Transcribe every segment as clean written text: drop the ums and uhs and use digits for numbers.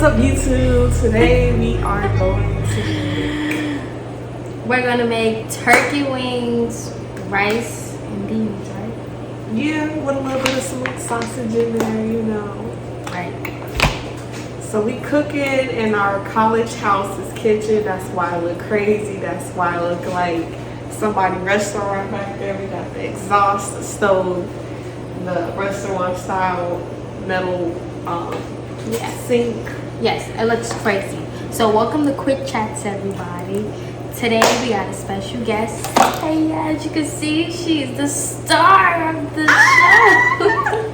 up, YouTube? Today we are going to make turkey wings, rice, and beans, right? Yeah, with a little bit of smoked sausage in there, you know. Right. So we cooking in our college house's kitchen. That's why I look crazy. That's why I look like somebody's restaurant back there. We got the exhaust, the stove, the restaurant style metal sink. Yes, it looks crazy. So welcome to Quick Chats, everybody. Today we got a special guest. Hey, as you can see, she's the star of the show.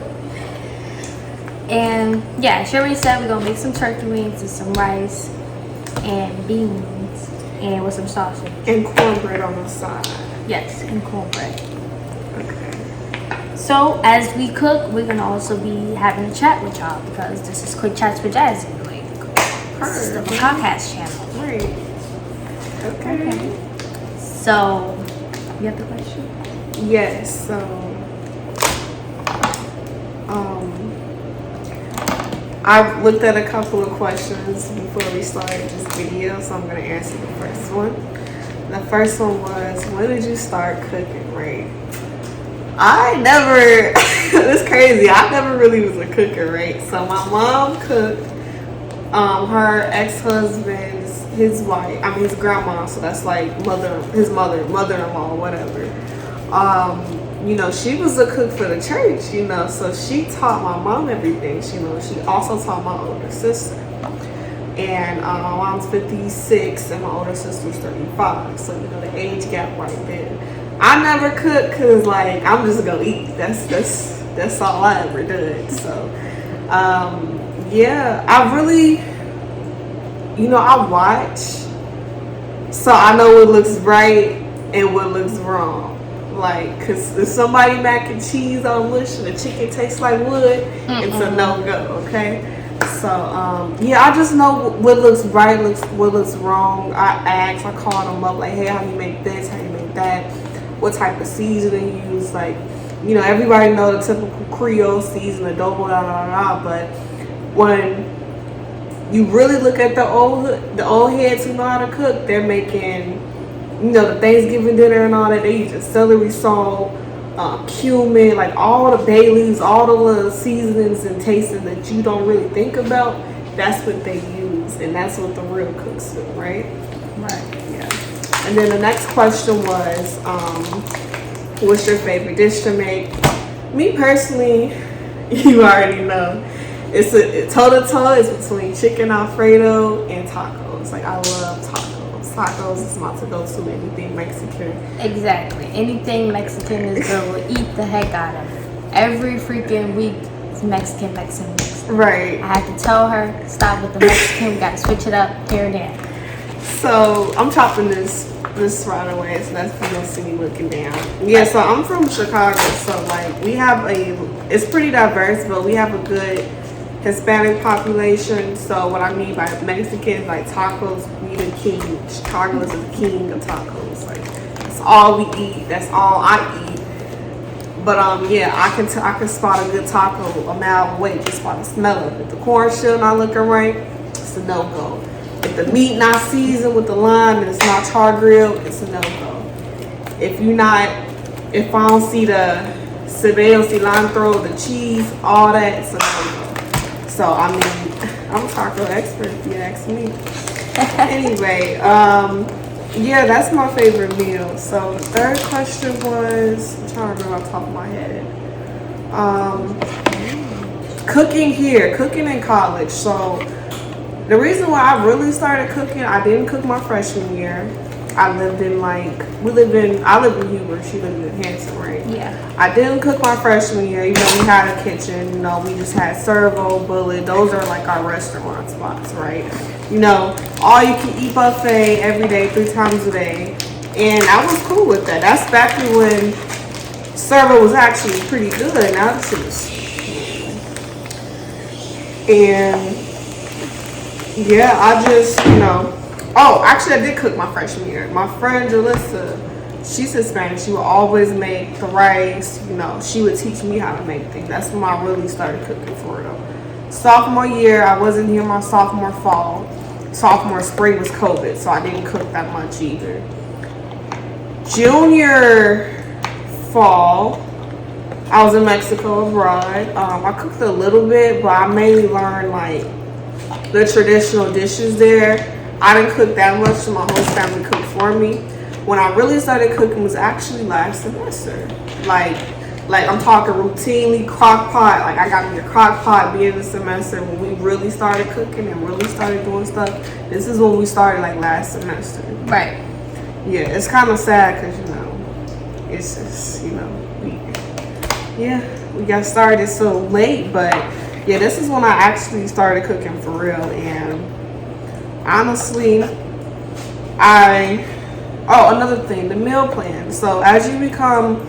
And yeah, she already said we're gonna make some turkey wings and some rice and beans and with some sausage. And cornbread on the side. Yes, and cornbread. Okay. So as we cook, we're gonna also be having a chat with y'all because this is Quick Chats with Jazzy. This is the podcast channel. Right. Okay. So, you have the question? Yes. So, I've looked at a couple of questions before we started this video, so I'm gonna answer the first one. The first one was, when did you start cooking? Right. I never. It's crazy. I never really was a cooker, right? So my mom cooked. Her ex-husband's, his wife, his grandma, so that's like mother-in-law, whatever. You know, she was a cook for the church, you know, so she taught my mom everything. She also taught my older sister. And my mom's 56 and my older sister's 35, so you know the age gap right there. I never cooked because like I'm just gonna eat. That's all I ever did. So yeah, I really, you know, I watch, so I know what looks right and what looks wrong. Like, because if somebody mac and cheese on mush and the chicken tastes like wood, it's a no-go, okay? So, yeah, I just know what looks right, what looks wrong. I call them up, like, hey, how you make this, how you make that, what type of seasoning you use. Like, you know, everybody know the typical Creole season, adobo, but when you really look at the old heads who know how to cook, they're making, you know, the Thanksgiving dinner and all that. They use celery salt, cumin, like all the bay leaves, all the little seasonings and tastings that you don't really think about. That's what they use, and that's what the real cooks do, right? Right. Yeah. And then the next question was, what's your favorite dish to make? Me personally, you already know. It's a toe-to-toe. It's between chicken Alfredo and tacos. Like, I love tacos. Tacos is my to-go-to anything Mexican. Exactly. Anything Mexican is good. We'll eat the heck out of it. Every freaking week is Mexican. Right. I had to tell her, stop with the Mexican. We got to switch it up here and there. So, I'm chopping this right away, so that's you don't see me looking down. Yeah, so I'm from Chicago, so like it's pretty diverse, but we have a good Hispanic population. So what I mean by Mexicans, like tacos, we the king. Chicago is the king of tacos. Like that's all we eat. That's all I eat. But yeah, I can spot a good taco a mile away just by the smell of it. If the corn shell not looking right, it's a no go. If the meat not seasoned with the lime and it's not char grilled, it's a no go. If I don't see the cebolla, cilantro, the cheese, all that, it's a no go. So, I mean, I'm a taco expert if you ask me. Anyway, yeah, that's my favorite meal. So, the third question was, I'm trying to remember off the top of my head. Cooking in college. So, the reason why I really started cooking, I didn't cook my freshman year. I lived in Huber, she lived in Hanson, right? Yeah. I didn't cook my freshman year. You know, we had a kitchen. You know, we just had Servo, Bullet. Those are like our restaurant spots, right? You know, all you can eat buffet every day, 3 times a day. And I was cool with that. That's back when Servo was actually pretty good. Now this is... And, yeah, I just, you know... Oh, actually, I did cook my freshman year. My friend Jalissa, she's Hispanic. She would always make the rice. You know, she would teach me how to make things. That's when I really started cooking for her, though. Sophomore year, I wasn't here my sophomore fall. Sophomore spring was COVID, so I didn't cook that much either. Junior fall, I was in Mexico abroad. I cooked a little bit, but I mainly learned like the traditional dishes there. I didn't cook that much, so my whole family cooked for me. When I really started cooking was actually last semester. Like I'm talking routinely crock pot. Like I got me a crock pot being the semester when we really started cooking and really started doing stuff. This is when we started like last semester. Right. Yeah, it's kind of sad because it's just we got started so late, but yeah, this is when I actually started cooking for real. And honestly, another thing, the meal plan. So as you become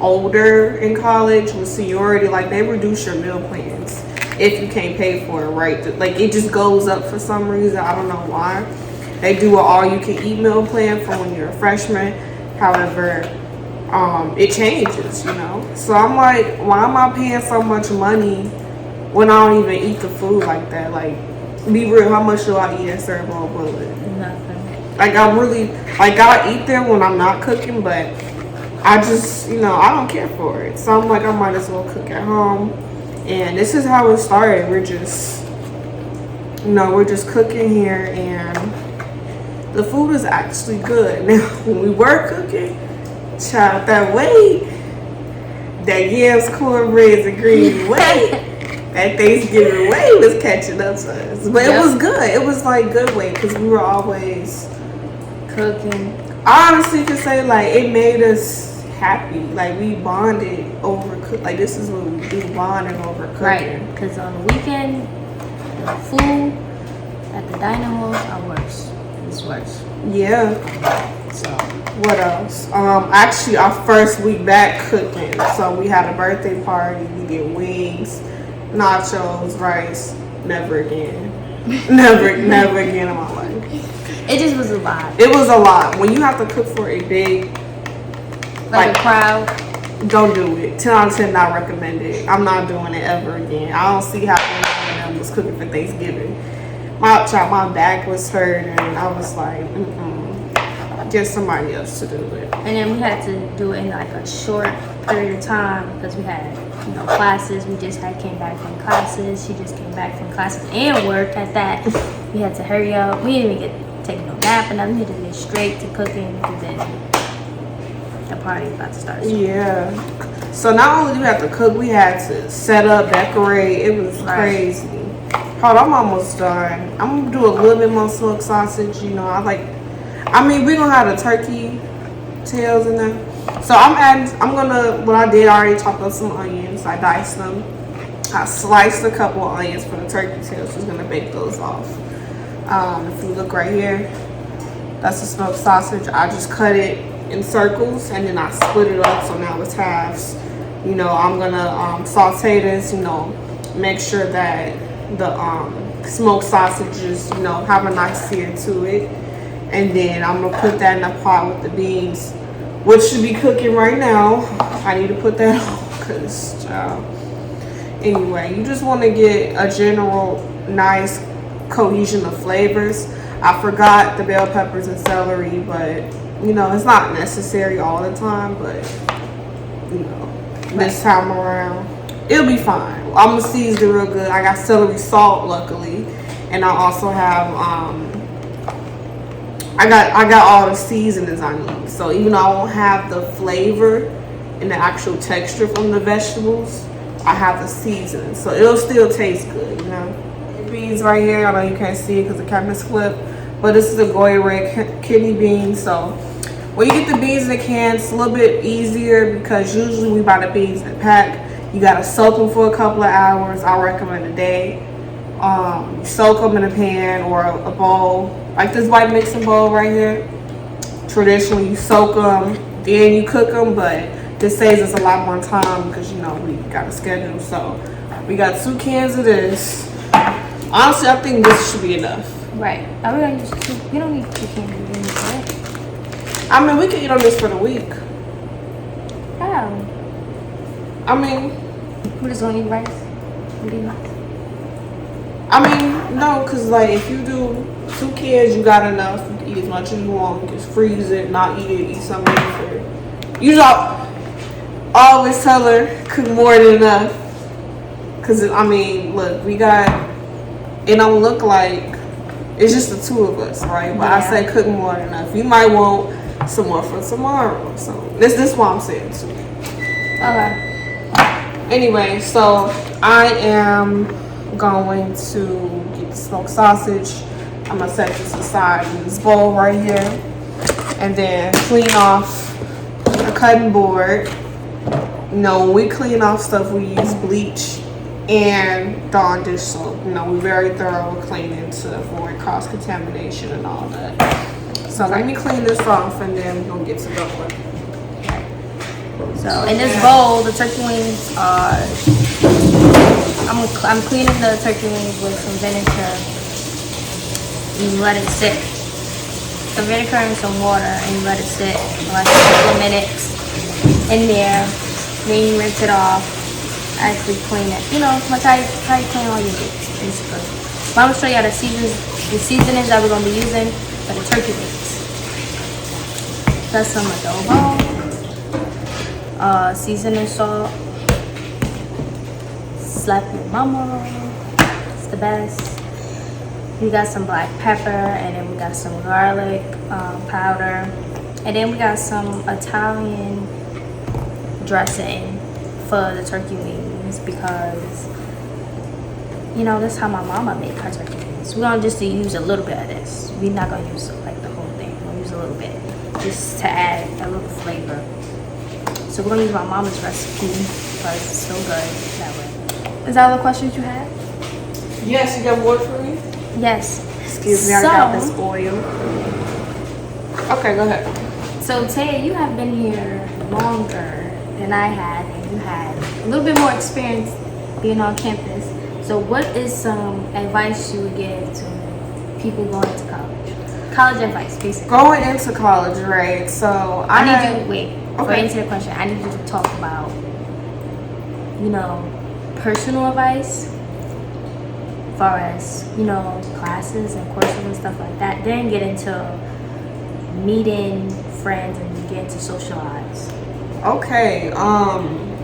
older in college with seniority, like they reduce your meal plans if you can't pay for it, right? Like it just goes up for some reason. I don't know why. They do an all-you-can-eat meal plan for when you're a freshman. However, it changes, So I'm like, why am I paying so much money when I don't even eat the food like that? Like, be real, how much do I eat at Cerebral Bullet? Nothing. Like, I eat there when I'm not cooking, but I just, I don't care for it. So I'm like, I might as well cook at home. And this is how it started. We're just cooking here, and the food is actually good. Now, when we were cooking, child, that weight, that yams, cornbreads, and green weight, that Thanksgiving weight was catching up to us. But it was good. It was like good weight because we were always cooking. I honestly could say like it made us happy. Like we bonded over cook. Like this is what we do, bonding over cooking. Right. Because on the weekend, the food at the dining halls are worse. It's worse. Yeah. So what else? Actually, our first week back cooking. So we had a birthday party. We did wings, nachos, rice. Never again. never again in my life. It just was a lot. It was a lot. When you have to cook for a big, like a crowd. Don't do it. 10 out of 10 not recommended. I'm not doing it ever again. I don't see how anyone else was cooking for Thanksgiving. My back was hurting, and I was like, get somebody else to do it. And then we had to do it in like a short period of time because we had, classes. We just came back from classes. She just came back from classes and worked at that. We had to hurry up. We didn't even take no nap and nothing. We had to get straight to cooking because then the party was about to start. Yeah. So not only do we have to cook, we had to set up, decorate. It was crazy. Hold on, I'm almost done. I'm gonna do a little bit more smoked sausage. We're gonna have the turkey tails in there. So what I did, I already chopped up some onions. I diced them. I sliced a couple of onions for the turkey tails. Just gonna bake those off. If you look right here, that's the smoked sausage. I just cut it in circles and then I split it up so now it's halves. I'm gonna saute this, make sure that the smoked sausages, have a nice sear to it. And then I'm gonna put that in a pot with the beans, which should be cooking right now. I need to put that on because, anyway, you just want to get a general nice cohesion of flavors. I forgot the bell peppers and celery, but it's not necessary all the time. But this time around, it'll be fine. I'm gonna season it real good. I got celery salt, luckily, and I also have I got all the seasonings I need. So even though I won't have the flavor and the actual texture from the vegetables, I have the seasoning, so it'll still taste good. The beans right here. I know you can't see it because the camera's flipped, but this is a Goya red kidney bean. So when you get the beans in the can, it's a little bit easier because usually we buy the beans in a pack. You gotta soak them for a couple of hours. I recommend a day. You soak them in a pan or a bowl, like this white mixing bowl right here. Traditionally, you soak them, then you cook them, but this saves us a lot more time because we got a schedule. So we got 2 cans of this. Honestly, I think this should be enough. Right. Are we gonna use 2? You don't need 2 cans of beans, right? We can eat on this for the week. How? We're just gonna eat rice and beans. I mean, no, because, like, if you do 2 kids, you got enough. You can eat as much as you want. You can freeze it, not eat it, eat something for you. Always tell her, cook more than enough. Because, I mean, look, we got, it don't look like, it's just the 2 of us, right? But I say cook more than enough. You might want some more for tomorrow. So, this is what I'm saying, too. Okay. Anyway, so I am going to get the smoked sausage. I'm gonna set this aside in this bowl right here, and then clean off the cutting board. You know, when we clean off stuff, we use bleach and Dawn dish soap. You know, we're very thorough with cleaning to avoid cross contamination and all that. So let me clean this off, and then we're gonna get to the one. So in this bowl, the turkey wings are. I'm cleaning the turkey wings with some vinegar. You let it sit. Some vinegar and some water, and you let it sit like a couple of minutes in there. Then you rinse it off. Actually clean it. You know, like how you clean all your meats, basically. But I'm gonna show you how the seasonings that we're gonna be using for the turkey wings. That's some adobo. Seasoning salt, slap your mama, it's the best. We got some black pepper, and then we got some garlic powder, and then we got some Italian dressing for the turkey wings, because you know that's how my mama make her turkey wings. We're gonna just use a little bit of this. We're not gonna use like the whole thing. We're gonna use a little bit just to add a little flavor. So we're gonna use my mama's recipe because it's so good that way. Is that all the questions you have? Yes, you got more for me? Yes. Excuse me, I got this oil. Okay, go ahead. So Taya, you have been here longer than I had, and you had a little bit more experience being on campus. So what is some advice you would give to people going to college? College advice, basically. Going into college, right? So I need you to wait. For answer the question, I need you to talk about, you know, personal advice, as far as, you know, classes and courses and stuff like that. Then get into meeting friends and get to socialize. Okay,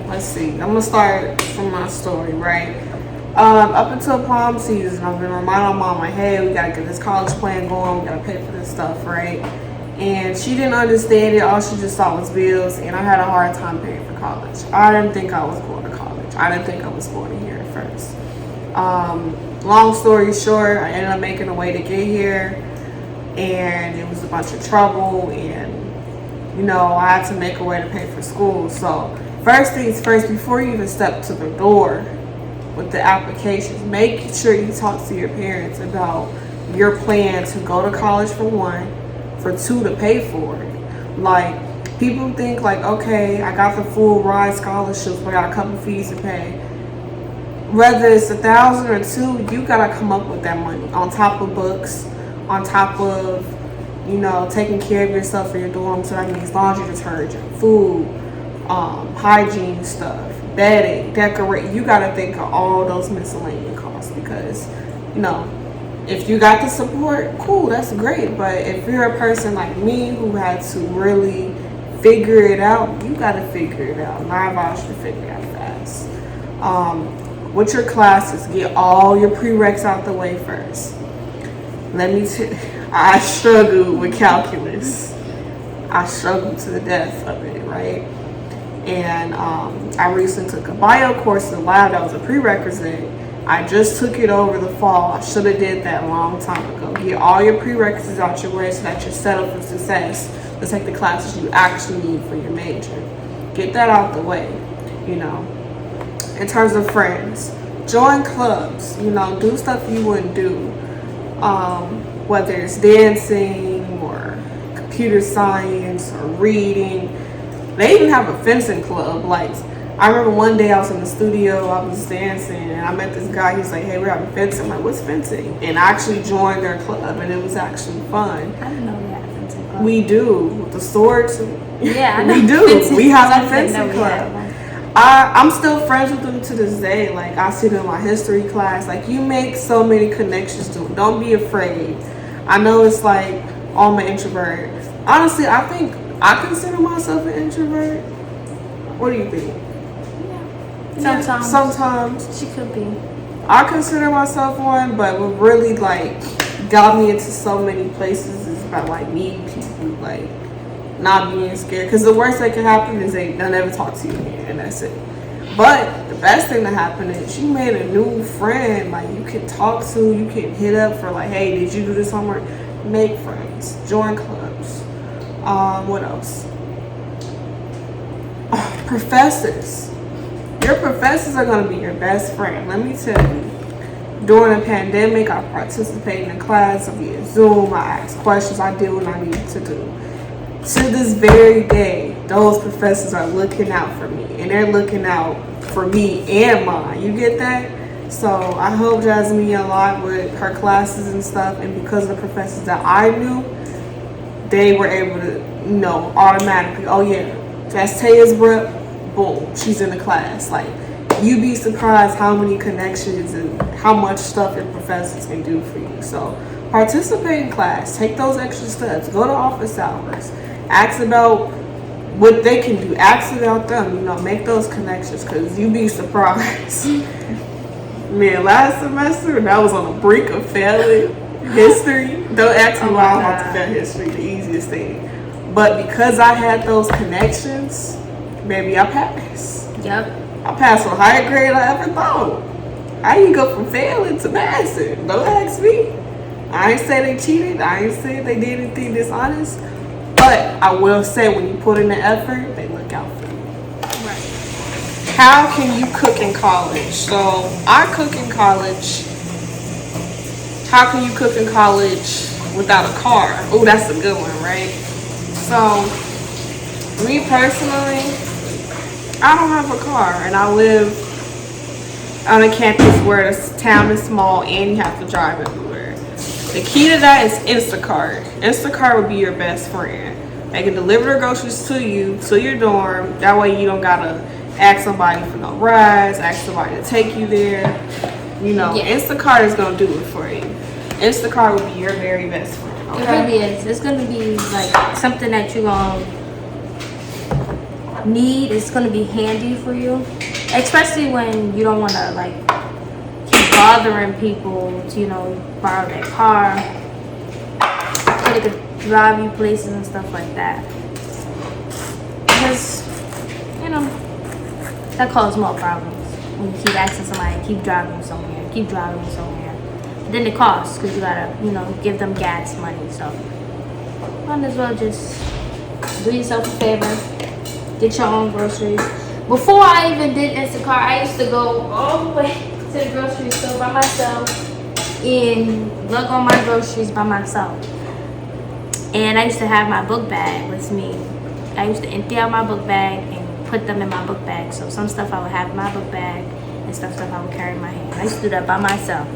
let's see. I'm gonna start from my story, right? Up until prom season, I've been reminding my mama, hey, we gotta get this college plan going, we gotta pay for this stuff, right? And she didn't understand it. All she just thought was bills, and I had a hard time paying for college. I didn't think I was going to college. I didn't think I was going to here at first. Long story short, I ended up making a way to get here, and it was a bunch of trouble, and you know, I had to make a way to pay for school. So first things first, before you even step to the door with the applications, make sure you talk to your parents about your plan to go to college for one, for 2 to pay for it. Like, people think like, okay, I got the full ride scholarships, but I got a couple fees to pay. Whether it's $1,000 or $2,000, you gotta come up with that money on top of books, on top of, you know, taking care of yourself in your dorm. So that means laundry detergent, food, hygiene stuff, bedding, decorate. You gotta think of all those miscellaneous costs, because, you know, if you got the support, cool, that's great. But if you're a person like me who had to really figure it out, you got to figure it out. And I advise you to figure it out fast. With your classes, get all your prereqs out the way first. I struggled with calculus. I struggled to the death of it, right? And I recently took a bio course in the lab that was a prerequisite. I just took it over the fall. I should have did that a long time ago. Get all your prerequisites out your way so that you're set up for success to take the classes you actually need for your major. Get that out the way, you know. In terms of friends, join clubs, you know, do stuff you wouldn't do. Whether it's dancing or computer science or reading. They even have a fencing club. Like, I remember one day I was in the studio, I was dancing, and I met this guy. He's like, hey, we're having fencing. I'm like, what's fencing? And I actually joined their club, and it was actually fun. I didn't know we had a fencing club. We do. With the swords. Yeah, I know. We do. Fencing. We have a fencing club. I'm still friends with them to this day. Like, I see them in my history class. Like, you make so many connections to them. Don't be afraid. I know it's like, oh, I'm an introvert. Honestly, I think I consider myself an introvert. What do you think? Yeah. Sometimes. She could be. I consider myself one, but what really like got me into so many places is about like meeting people, like not being scared. Because the worst that can happen is they'll never talk to you again, and that's it. But the best thing that happened is you made a new friend. Like, you can talk to, you can hit up for like, hey, did you do this homework? Make friends, join clubs. What else? Oh, professors. Your professors are going to be your best friend. Let me tell you. During the pandemic, I participated in class via Zoom. I asked questions. I did what I needed to do. To this very day, those professors are looking out for me. And they're looking out for me and mine. You get that? So I helped Jasmia a lot with her classes and stuff. And because of the professors that I knew, they were able to, automatically, oh yeah, that's Taya's rep. Boom, she's in the class. Like, you'd be surprised how many connections and how much stuff your professors can do for you. So participate in class, take those extra steps, go to office hours, ask about what they can do, ask about them, make those connections, because you'd be surprised. Man, last semester, that was on the brink of failing history. Don't ask me why I'm about to fail history, the easiest thing. But because I had those connections, maybe I passed. Yep. I passed with a higher grade than I ever thought. I didn't go from failing to passing. Don't ask me. I ain't say they cheated. I ain't say they did anything dishonest. But I will say, when you put in the effort, they look out for you. Right. How can you cook in college? So I cook in college. How can you cook in college without a car? Oh, that's a good one, right? So, me personally, I don't have a car, and I live on a campus where the town is small and you have to drive everywhere. The key to that is Instacart. Instacart would be your best friend. They can deliver the groceries to you, to your dorm. That way you don't gotta ask somebody for no rides, ask somebody to take you there. Instacart is gonna do it for you. Instacart would be your very best friend. Okay? It really is. It's gonna be like something that you're gonna need. It's gonna be handy for you, especially when you don't want to like keep bothering people to borrow their car, so they could drive you places and stuff like that, because that causes more problems when you keep asking somebody to keep driving you somewhere. Then it costs, because you gotta give them gas money. So might as well just do yourself a favor, get your own groceries. Before I even did Instacart, I used to go all the way to the grocery store by myself and lug on my groceries by myself. And I used to have my book bag with me. I used to empty out my book bag and put them in my book bag. So some stuff I would have in my book bag and stuff I would carry in my hand. I used to do that by myself.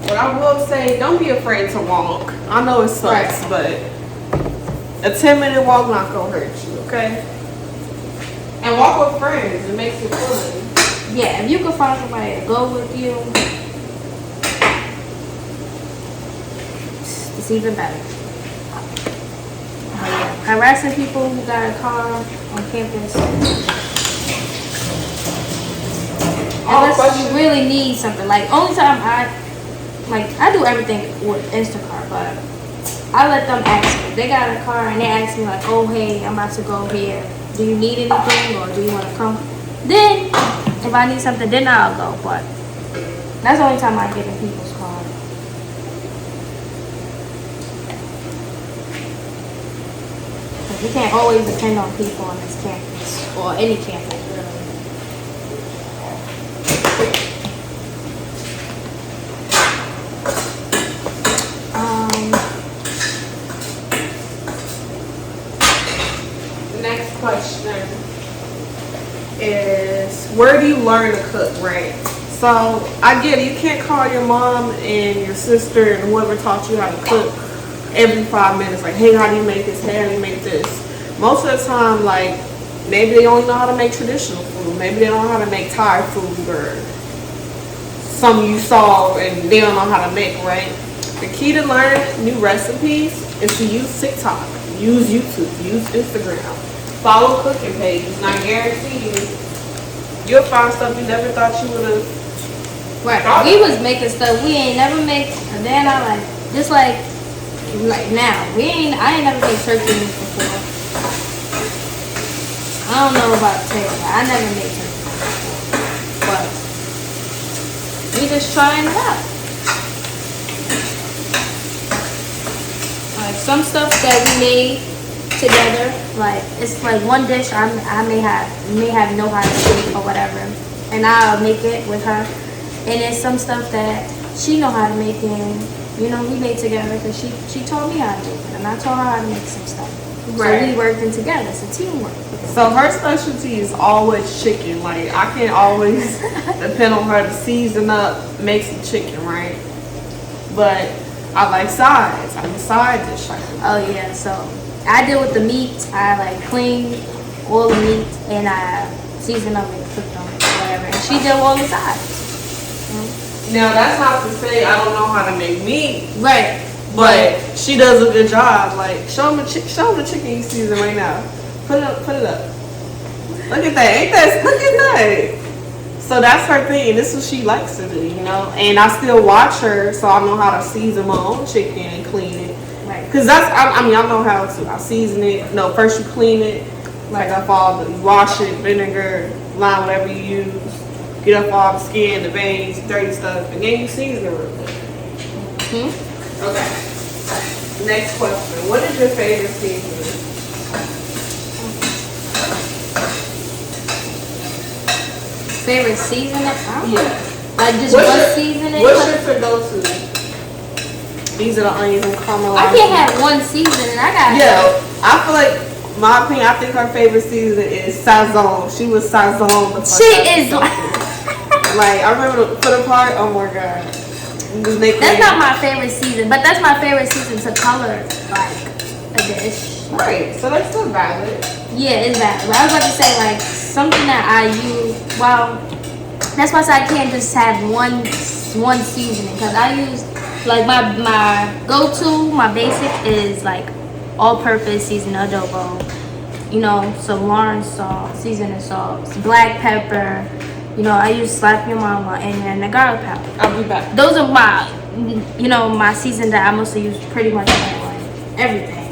But I will say, don't be afraid to walk. I know it sucks, but a 10-minute walk not gonna hurt you, okay? And walk with friends. It makes it fun. Yeah, if you can find somebody to go with you, it's even better. But yeah, harassing people who got a car on campus, unless you really need something. Like, only time I do everything with Instacart, but I let them ask me. They got a car and they ask me like, oh hey, I'm about to go here. Do you need anything or do you want to come? Then, if I need something, then I'll go. But that's the only time I get in people's car. Because you can't always depend on people on this campus, or any campus really. Next question is, where do you learn to cook, right? So I get it, you can't call your mom and your sister and whoever taught you how to cook every 5 minutes, like, hey, how do you make this? Hey, how do you make this? Most of the time, like, maybe they only know how to make traditional food. Maybe they don't know how to make Thai food or something you saw and they don't know how to make, right? The key to learn new recipes is to use TikTok, use YouTube, use Instagram, follow cooking pages, and I guarantee you'll find stuff you never thought you would have. Right. We was making stuff we ain't never make, and then I like, just like now, I ain't never made turkey meat before. I don't know about turkey. I never made turkey before, but we just trying it out. Like some stuff that we made together, like it's like one dish I may have know how to make or whatever, and I'll make it with her. And then some stuff that she know how to make, and we made together because she told me how to make it, and I told her how to make some stuff. Right. So we working together. It's a teamwork. So her specialty is always chicken. Like I can't always depend on her to season up, make some chicken, right? But I like sides. I'm a side dish. Oh yeah. So I deal with the meat. I like clean all the meat and I season up and cook them, whatever. And she did all the sides. Now that's not to say I don't know how to make meat, right? But she does a good job. Like show them the chicken you season right now. Put it up. Look at that. Look at that. So that's her thing. This is what she likes to do, And I still watch her, so I know how to season my own chicken and clean it. Right. Cause I know how to. I season it. No, first you clean it. Like up all you wash it, vinegar, lime, whatever you use. Get up all the skin, the veins, dirty stuff, and then you season it real quick. Okay. Next question. What is your favorite seasoning? Favorite seasoning? Yeah. Like just what seasoning? What's your go-to? These are the onions and caramel. I can't have one seasoning. I got I feel like, my opinion, I think her favorite seasoning is Sazon. She was Sazon. She is like I remember for the part. Oh my god. That's not my favorite season, but that's my favorite season to color like a dish. Right. So that's still valid. Yeah, it's valid. But I was about to say like something that I use. Well, that's why I said I can't just have one seasoning because I use like my go-to, my basic is like all-purpose seasoned adobo. Some Lawrence salt, seasoning salt, black pepper. I use slap your mama and the garlic powder. I'll be back. Those are my, my season that I mostly use pretty much on everything.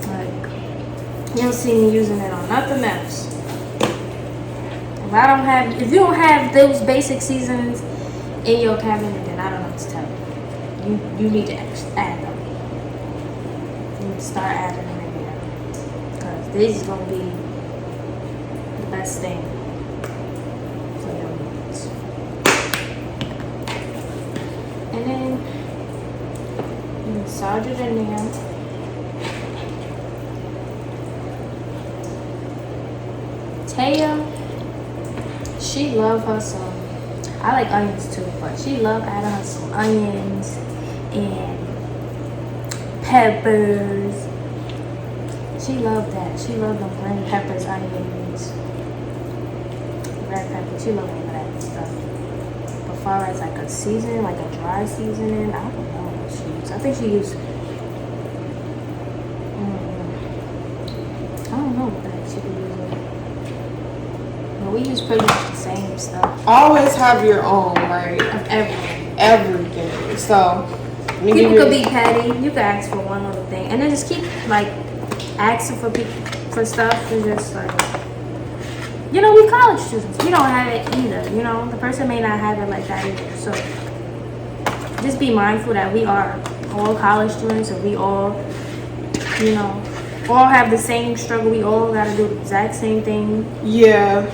Like, you don't see me using it on nothing else. If you don't have those basic seasons in your cabinet, then I don't know what to tell you. You need to add them. You need to start adding them in there. Because this is going to be best thing for your meats. And then you massage it in there. Taya, she love her some. I like onions too, but she love adding her some onions and peppers. She loved that. She loved them green peppers, onions, red pepper. She loved all of that stuff. As far as like a seasoning, like a dry seasoning, I don't know what she used. I think she used. I don't know what the heck she was using. But we use pretty much the same stuff. Always have your own, right? Of everything. Everything. So people could be petty. You could ask for one little thing, and then just keep like asking for stuff and just like, we college students. We don't have it either. The person may not have it like that either. So just be mindful that we are all college students, and we all, all have the same struggle. We all got to do the exact same thing. Yeah,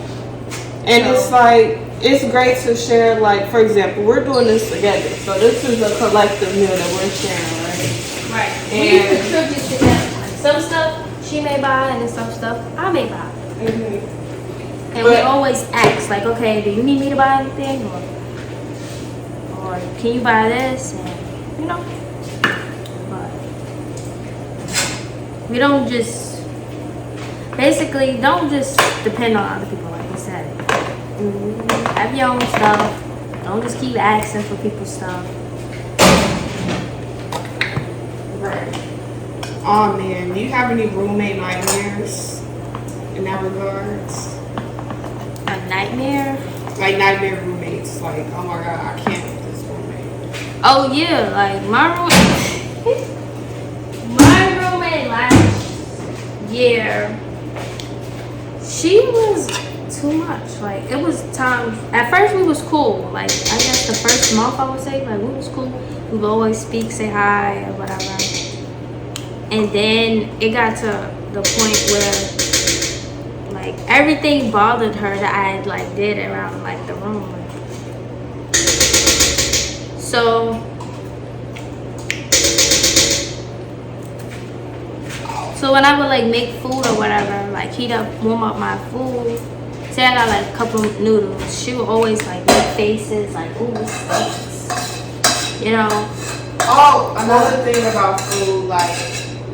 and it's like it's great to share. Like for example, we're doing this together, so this is a collective meal that we're sharing, right? Right. And we contribute together. Some stuff she may buy, and then some stuff I may buy. And we always ask, like, okay, do you need me to buy anything, or can you buy this? And We don't just basically don't just depend on other people, like you said. Have your own stuff. Don't just keep asking for people's stuff. Right. Oh man, do you have any roommate nightmares in that regards? A nightmare? Like nightmare roommates. Like, oh my god, I can't with this roommate. Oh yeah, like my roommate last year, she was too much. Like it was times. At first we was cool. Like I guess the first month I would say, like we was cool. We would always speak, say hi, or whatever. And then it got to the point where like everything bothered her that I had like did around like the room. So when I would like make food or whatever, like heat up, warm up my food. Say I got like a couple noodles, she would always like make faces like, ooh, this stinks. You know? Oh, another thing about food, like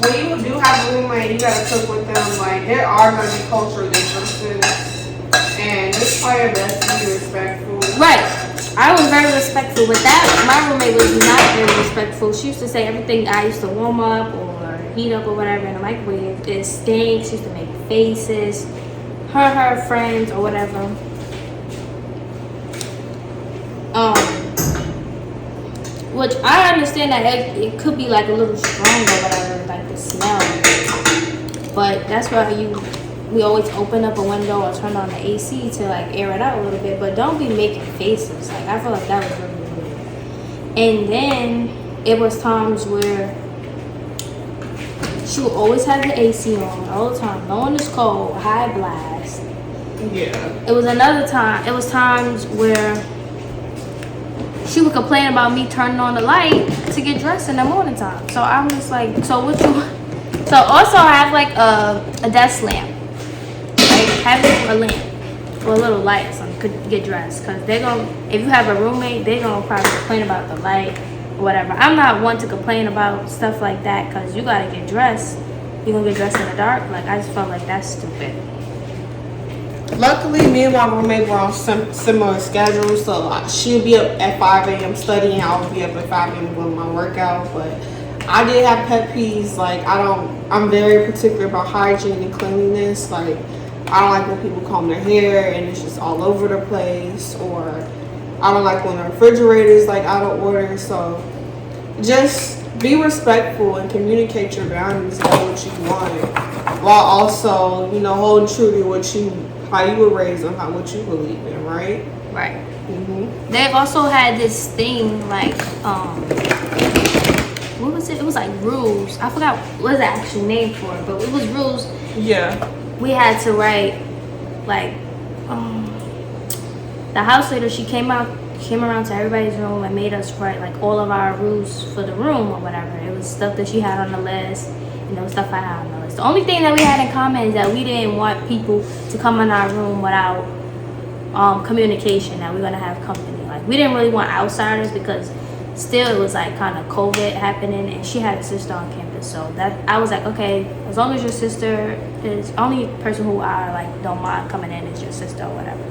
when you do have a roommate, you gotta cook with them. Like there are gonna be cultural differences, and just try your best to be respectful. Right. I was very respectful with that. My roommate was not very respectful. She used to say everything I used to warm up or heat up or whatever in the microwave, it stinks. She used to make faces. Her friends or whatever. Which I understand that it could be like a little strong or whatever, like the smell. But that's why we always open up a window or turn on the AC to like air it out a little bit. But don't be making faces. Like I feel like that was really weird. And then it was times where she would always have the AC on all the time. Knowing it's cold, high blast. Yeah. It was another time. It was times where she would complain about me turning on the light to get dressed in the morning time. So I'm just like, so what you? So also I have like a desk lamp. Like having a lamp or a little light so you could get dressed. Cause they're gonna, if you have a roommate, they're gonna probably complain about the light. Whatever. I'm not one to complain about stuff like that because you gotta get dressed. You're gonna get dressed in the dark. Like I just felt like that's stupid. Luckily, me and my roommate were on similar schedules, so she'll be up at 5 a.m. studying. I'll be up at 5 a.m. doing my workout. But I did have pet peeves. Like I'm very particular about hygiene and cleanliness. Like I don't like when people comb their hair and it's just all over the place, or I don't like when the refrigerator is like out of order. So just be respectful and communicate your boundaries and what you want, while also, you know, holding true to how you were raised and what you believe in, right? Right. They also had this thing like what was it? It was like rules. I forgot what the actual name for it, but it was rules. Yeah. We had to write like the house leader, she came around to everybody's room and made us write like all of our rules for the room or whatever. It was stuff that she had on the list, and there was stuff I had on the list. The only thing that we had in common is that we didn't want people to come in our room without communication, that we're gonna have company. Like we didn't really want outsiders because still it was like kind of COVID happening, and she had a sister on campus, so that I was like, okay, as long as your sister is only person who I like don't mind coming in is your sister or whatever.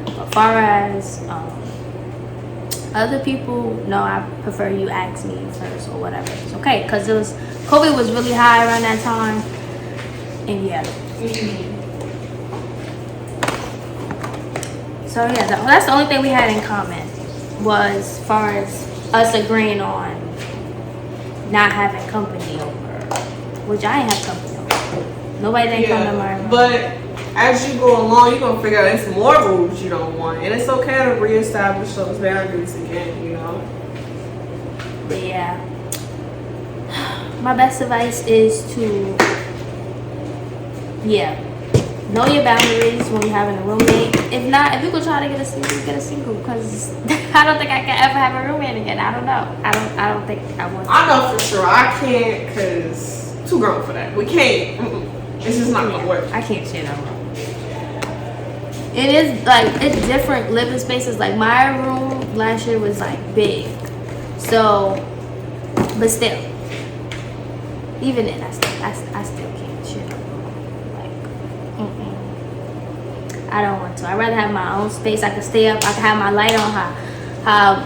But far as other people, no, I prefer you ask me first or whatever. It's okay, because COVID was really high around that time, and yeah. So yeah, that's the only thing we had in common, was far as us agreeing on not having company over, which I ain't have company over. Nobody didn't come to my room. But as you go along, you're gonna figure out there's more rules you don't want, and it's okay to reestablish those boundaries again, you know. But yeah, my best advice is to know your boundaries when you're having a roommate. If not, if you could try to get a single, because I don't think I can ever have a roommate again. I don't know. I don't think I want. I know for sure I can't, because too grown for that. We can't. It's just not gonna work. I can't share that room. It is like, it's different living spaces. Like my room last year was like big, so but still, even then I still I still can't share a room. Like, I don't want to. I'd rather have my own space. I can stay up. I can have my light on how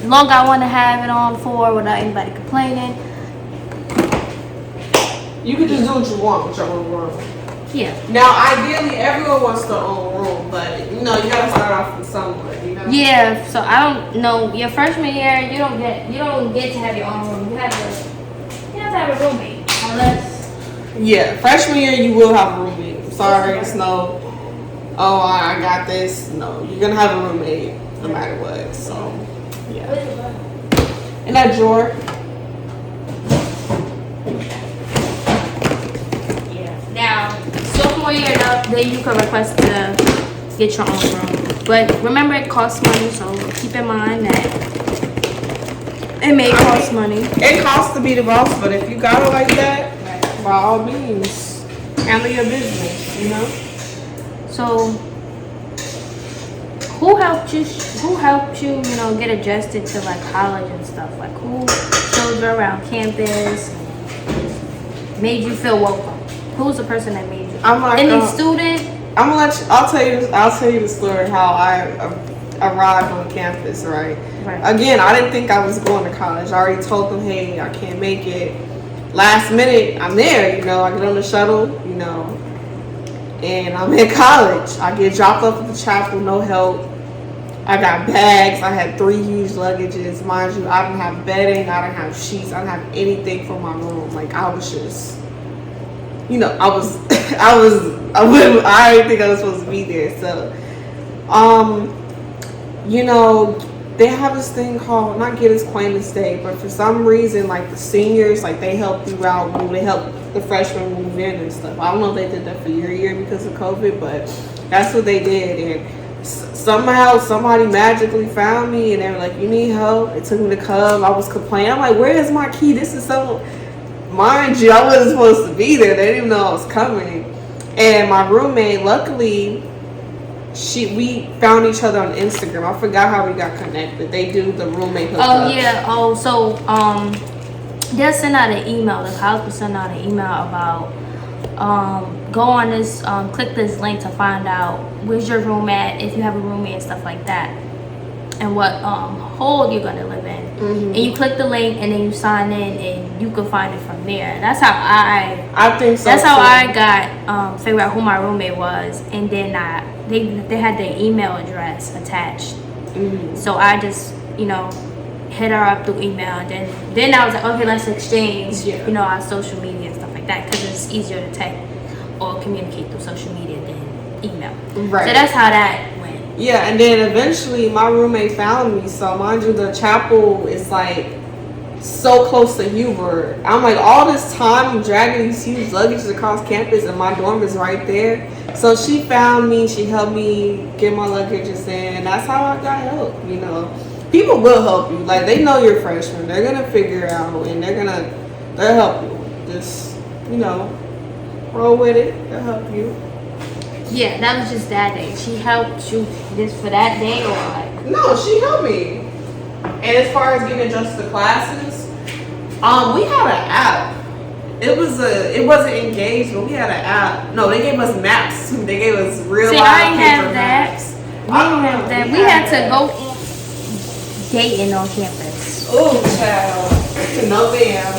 long I want to have it on for without anybody complaining. You can just do what you want with your own room. Yeah. Now, ideally, everyone wants their own room, but you know, you gotta start off with somewhere. You know. Yeah. So I don't know. Your freshman year, you don't get to have your own room. You have to have a roommate, unless. Yeah, freshman year you will have a roommate. Sorry, it's no. Oh, I got this. No, you're gonna have a roommate no matter what. So, yeah. In that drawer. Now, sophomore year up, then you can request to get your own room. But remember, it costs money, so keep in mind that it may cost money. It costs to be the boss, but if you got it like that, by all means, handle your business, you know? So, who helped you, you know, get adjusted to like college and stuff? Like, who showed you around campus, made you feel welcome? Who's the person that made you? I'm like any student. I'll tell you the story how I arrived on campus. Right. Again, I didn't think I was going to college. I already told them, hey, I can't make it. Last minute, I'm there. You know, I get on the shuttle. You know, and I'm in college. I get dropped off at the chapel, no help. I got bags. I had 3 huge luggages, mind you. I didn't have bedding. I didn't have sheets. I didn't have anything for my room. Like I was just. You know, I didn't think I was supposed to be there. So, you know, they have this thing called, not Get Acquaintance Day, but for some reason, like the seniors, like they help you out, they help the freshmen move in and stuff. I don't know if they did that for your year because of COVID, but that's what they did. And somehow somebody magically found me and they were like, you need help? It took me to come. I was complaining. I'm like, where is my key? This is so... Mind you, I wasn't supposed to be there. They didn't even know I was coming. And my roommate, luckily, we found each other on Instagram. I forgot how we got connected. They do the roommate hookup. Oh yeah. Oh, so they'll send out an email. The college will send out an email about go on this click this link to find out where's your room at, if you have a roommate and stuff like that, and what hole you're gonna live in. And you click the link and then you sign in and you can find it from there. That's how I think so. That's how I got figure out who my roommate was, and then they had their email address attached. So I just, you know, hit her up through email, and then I was like, okay, let's exchange, you know, our social media and stuff like that, because it's easier to text or communicate through social media than email. Right. So that's how that went. Yeah, and then eventually my roommate found me. So mind you, the chapel is like so close to Hubert. I'm like, all this time I'm dragging these huge luggages across campus and my dorm is right there. So she found me, she helped me get my luggages in. That's how I got help, you know. People will help you. Like, they know you're a freshman. They're gonna figure it out and they'll help you. Just, you know, roll with it. They'll help you. Yeah, that was just that day. She helped you just for that day, or like? No, she helped me. And as far as getting adjusted to classes, we had an app. It wasn't engaged, but we had an app. No, they gave us maps too. They gave us real life paper maps. We didn't have that. We had to go dating on campus. Oh, child. No, ma'am.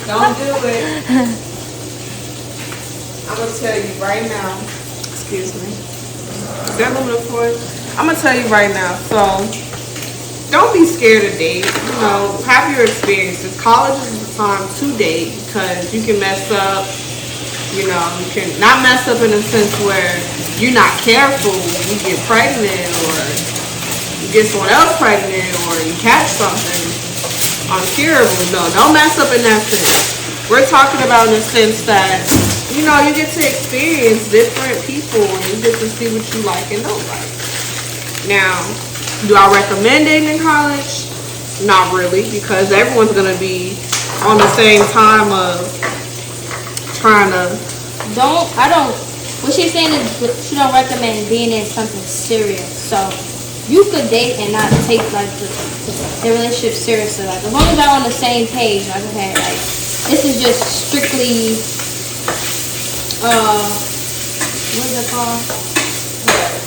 Don't do it. I'm going to tell you right now. Excuse me. Is that aluminum foil? I'm going to tell you right now. So, don't be scared to date. You know, have your experiences. College is the time to date because you can mess up. You know, you can not mess up in a sense where you're not careful. You get pregnant, or you get someone else pregnant, or you catch something uncurable. No, don't mess up in that sense. We're talking about in the sense that, you know, you get to experience different people and you get to see what you like and don't like. Now, do I recommend it in college? Not really, because everyone's going to be on the same time of trying to... What she's saying is she don't recommend being in something serious. So, you could date and not take, like, the relationship seriously. Like, as long as y'all on the same page, like, okay, like, This is just strictly, what is it called?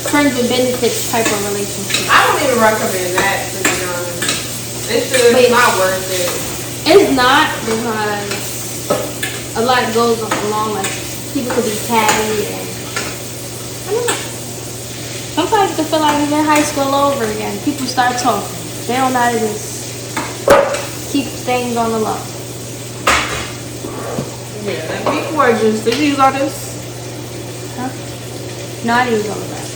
Friends with benefits type of relationship. I don't even recommend that, to be honest. It's just not worth it. It's not, because a lot goes along, like people could be catty and I don't know. Sometimes you can feel like you're in high school all over again. People start talking. They don't know how to just keep things on the low. Yeah, and people are just, did you use all this? Huh? No, I didn't use all of that.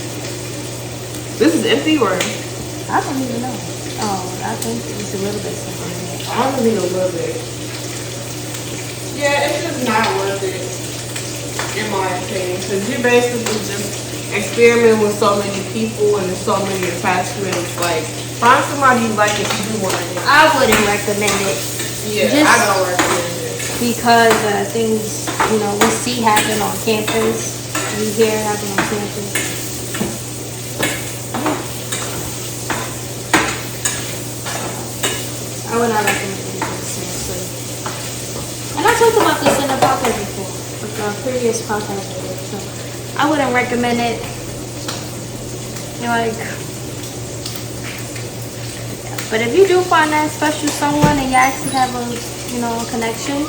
This is empty or? I don't even know. Oh, I think it's a little bit simple. I only need a little bit. Yeah, it's just not worth it, in my opinion. Because you basically just experiment with so many people and there's so many attachments. Like, find somebody you like if you do want it. I wouldn't recommend it. Yeah, just I don't recommend it. Because things, we see happen on campus. We hear happen on campus. I would not recommend anything, seriously. And I talked about this in a podcast before, with a previous podcast video, so I wouldn't recommend it. But if you do find that special someone and you actually have a connection,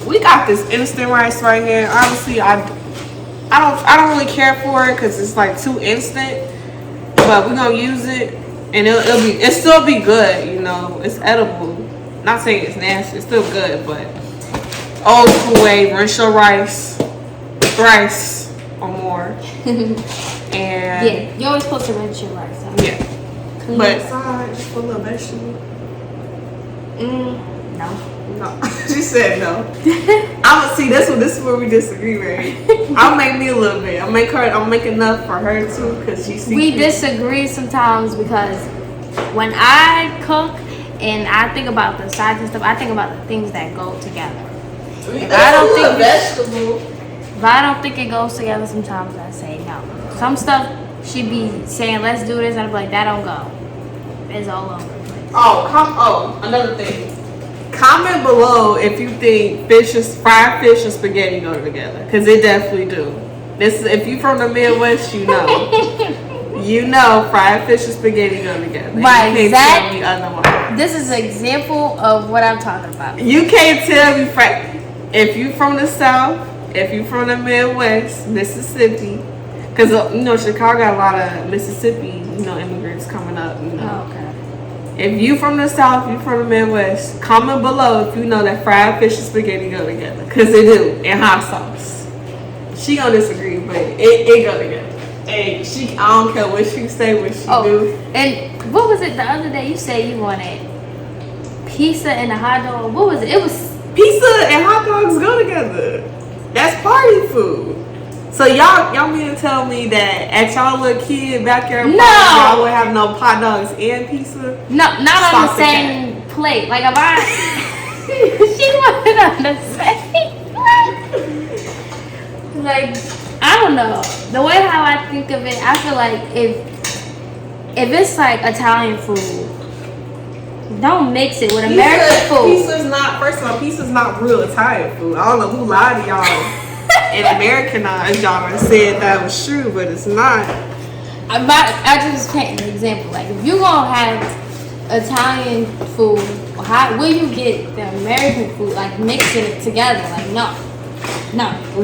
we got this instant rice right here. Honestly, I don't really care for it because it's like too instant. But we're gonna use it, and it'll still be good. It's edible. Not saying it's nasty. It's still good, but old school way, rinse your rice thrice or more. And yeah, you're always supposed to rinse your rice. Yeah, but just put a little vegetable. No. She said no. I'ma see this one. This is where we disagree, right? I'll make me a little bit. I'll make enough for her too, because she sees. We disagree sometimes because when I cook and I think about the sides and stuff, I think about the things that go together. If I don't think it goes together, sometimes I say no. Some stuff she be saying, let's do this, and I'm like, that don't go. It's all over the place. Another thing. Comment below if you think fried fish and spaghetti go together, because it definitely do. If you from the Midwest, fried fish and spaghetti go together. Right, you can't tell me otherwise. This is an example of what I'm talking about. You can't tell me if you from the South, if you from the Midwest, Mississippi, because Chicago got a lot of Mississippi, immigrants coming up. Oh, okay. If you from the South, you from the Midwest, comment below if you know that fried fish and spaghetti go together. Because they do, in hot sauce. She gonna disagree, but it go together. And I don't care what she say, what she do. And what was it the other day? You said you wanted pizza and a hot dog. What was it? It was pizza and hot dogs go together. That's party food. So y'all mean to tell me that at y'all little kid backyard party, y'all would have no hot dogs and pizza? No, not on the same plate. Like if I she wanted on the same plate. Like, I don't know. The way how I think of it, I feel like if it's like Italian food, don't mix it with American food. Pizza's not real Italian food. I don't know who lied to y'all. And Americanized y'all and said that was true, but it's not. I just paint an example. Like, if you're gonna have Italian food, how will you get the American food? Like, mixing it together? Like, no.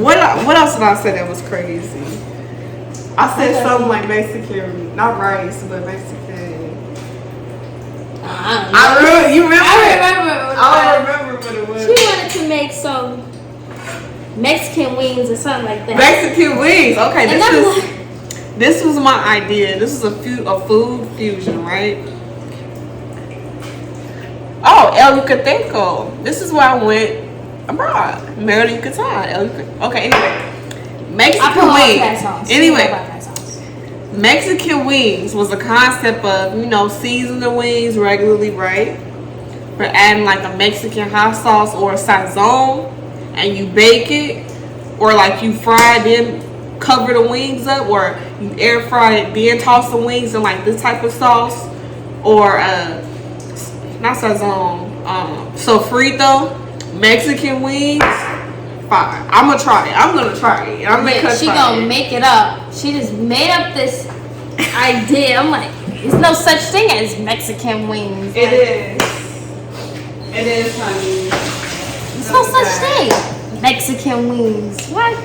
What else did I say that was crazy? I said something like Mexican, not rice, but Mexican. I remember what it was. She wanted to make some Mexican wings or something like that. Mexican wings. Okay, this was my idea. This is a food fusion, right? Oh, El Yucateco. This is where I went abroad. Maryland, Yucatan. Okay, anyway. Mexican wings. Anyway, Mexican wings was a concept of, season the wings regularly, right? For adding like a Mexican hot sauce or a sazon. And you bake it, or like you fry it, then cover the wings up, or you air fry it, then toss the wings in like this type of sauce, or not sazon. Sofrito, Mexican wings. Fire. I'm gonna try it. I'm gonna try it. I'm Yeah, she gonna make it up. She just made up this idea. I'm like, there's no such thing as Mexican wings. It is. It is, honey. There's no such thing. Mexican wings. What?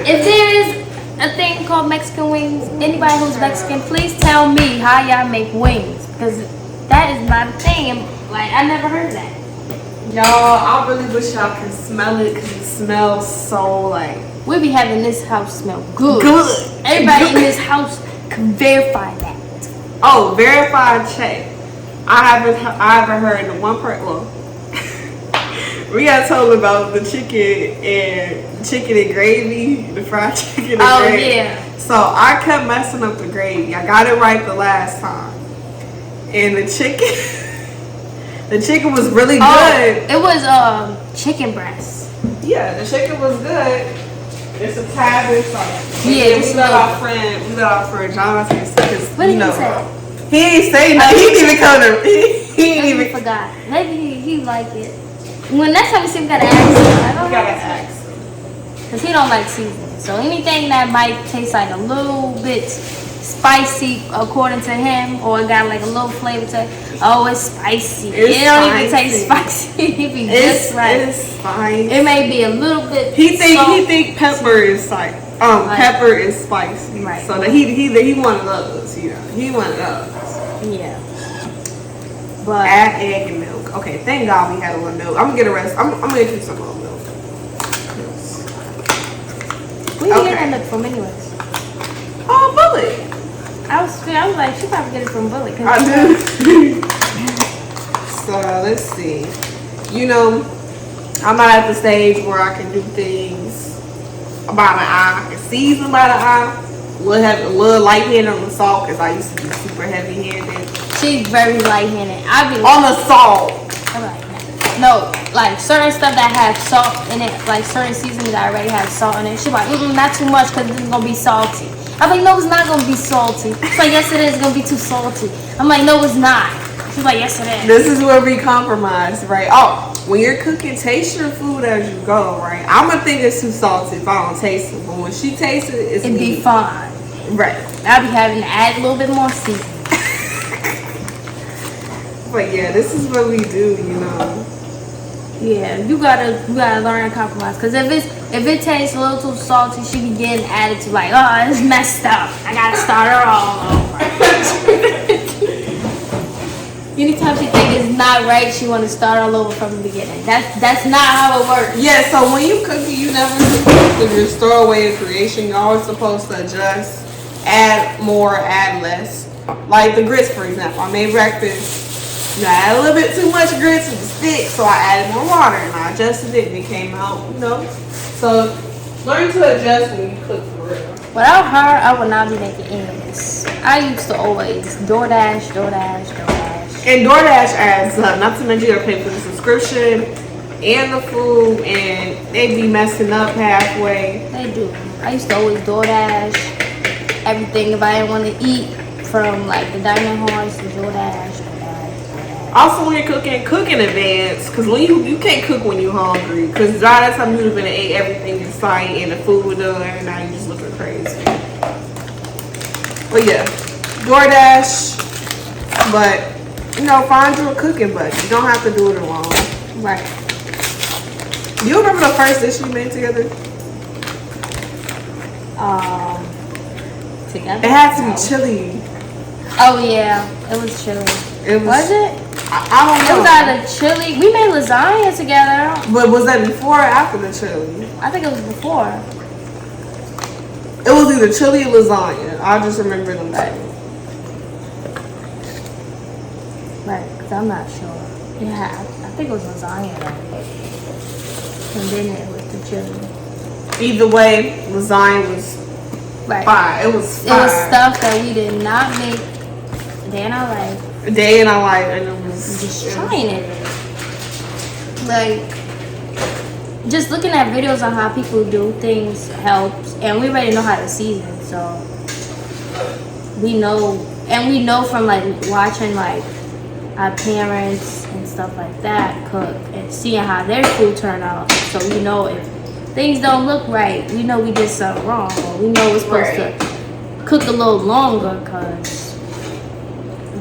If there is a thing called Mexican wings, anybody who's Mexican, please tell me how y'all make wings, because that is not a thing. Like, I never heard that. Y'all, I really wish y'all can smell it, because it smells so like. We be having this house smell good. Good. Everybody in this house can verify that. Oh, verified check. I haven't heard the one part. Well, we got told about the chicken and gravy, the fried chicken and gravy. Oh yeah. So I kept messing up the gravy. I got it right the last time, and the chicken, the chicken was really good. It was chicken breast. Yeah, the chicken was good. It's a tad bit salty. Yeah, we let our friend Jonathan, because what did he say? He ain't say nothing. He didn't even come to. He ain't Maybe even. he forgot. Maybe he like it. When next time we see him, we gotta ask him. We gotta ask him. Because he don't like seasoning. So anything that might taste like a little bit spicy, according to him, or it got like a little flavor to it, oh, it's spicy. It don't even taste spicy. It be just right. It's spicy. It may be a little bit. He think pepper is like pepper is spicy. Right. So that he one of those. You know, he one of those. Yeah. But add egg and milk. Okay, thank God we had a little milk. I'm gonna get a rest. I'm gonna get you some more milk. where you get that milk from, anyways? Oh, Bullet. I was like, she probably get it from Bullet. I do. So let's see. You know, I'm not at the stage where I can do things by the eye. I can season by the eye. We'll have a little light-handed on the salt, because I used to be super heavy-handed. She's very light-handed. I be on the salt. I'm like, no, like certain stuff that have salt in it, like certain seasonings that already have salt in it. She's like, not too much, because it's gonna be salty. I'm like, no, it's not gonna be salty. She's like, yes, it is. It's gonna be too salty. I'm like, no, it's not. She's like, yes, it is. This is where we compromise, right? Oh, when you're cooking, taste your food as you go, right? I'm gonna think it's too salty if I don't taste it, but when she tastes it, it'd be fine. Right. I'll be having to add a little bit more seasoning. But yeah, this is what we do, you know. Yeah, you gotta learn to compromise. Cause if it tastes a little too salty, she be getting attitude like, oh, it's messed up. I gotta start her all over. Anytime she think it's not right, she wanna start all over from the beginning. That's not how it works. Yeah, so when you cook, you never supposed to just throw away the creation. You're always supposed to adjust, add more, add less. Like the grits, for example. I made breakfast. I had a little bit too much grits with the stick, so I added more water and I adjusted it and it came out, you know. So learn to adjust when you cook for real. Without her, I would not be making ends. I used to always DoorDash. And DoorDash adds up, not to mention you gotta pay for the subscription and the food, and they be messing up halfway. They do. I used to always DoorDash everything if I didn't want to eat from like the dining hall. I used to DoorDash. Also, when you're cooking, cook in advance, because when you can't cook when you're hungry, because by that time you would have been ate everything in sight and the food was done, and now you're just looking crazy. But yeah, DoorDash, but you know, find you a cooking buddy. You don't have to do it alone. Right. Do you remember the first dish we made together? Together. It had to be chili. Oh yeah, it was chili. Was it? I don't know. It was either chili. We made lasagna together. But was that before or after the chili? I think it was before. It was either chili or lasagna. I just remember them two. Right, because I'm not sure. Yeah, I think it was lasagna though. And then it was the chili. Either way, lasagna was fire. It was fire. It was stuff that we did not make a day in our life. A day in our life, and it was just trying it. Like, just looking at videos on how people do things helps, and we already know how to season, so we know, and we know from like watching like our parents and stuff like that cook and seeing how their food turn out. So we know if things don't look right, we know we did something wrong. Or we know we're supposed to cook a little longer because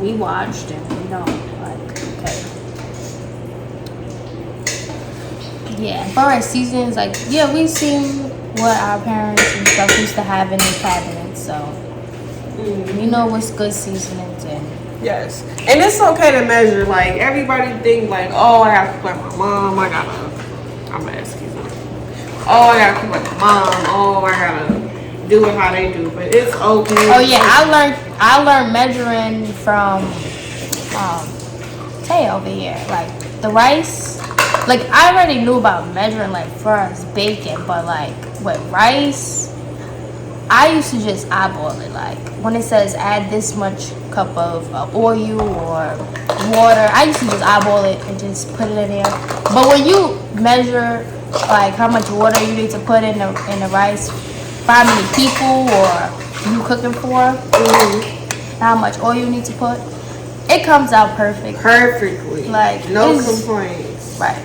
we watched and we know, like, okay. Yeah, for our seasons, like, yeah, we seen what our parents and stuff used to have in the cabinets, so we know what's good seasonings and. Yes, and it's okay to measure. Like, everybody think like, oh, I gotta cook like my mom. I'm excuse me. Oh, I gotta cook like my mom. Oh, I gotta do it how they do. But it's okay. Oh yeah, I learned measuring from Tay over here. Like the rice, like I already knew about measuring like for us bacon, but like with rice, I used to just eyeball it. Like when it says add this much cup of oil or water, I used to just eyeball it and just put it in there. But when you measure like how much water you need to put in the rice, how many people or you cooking for, how much oil you need to put, it comes out perfectly. Like no complaints. Right.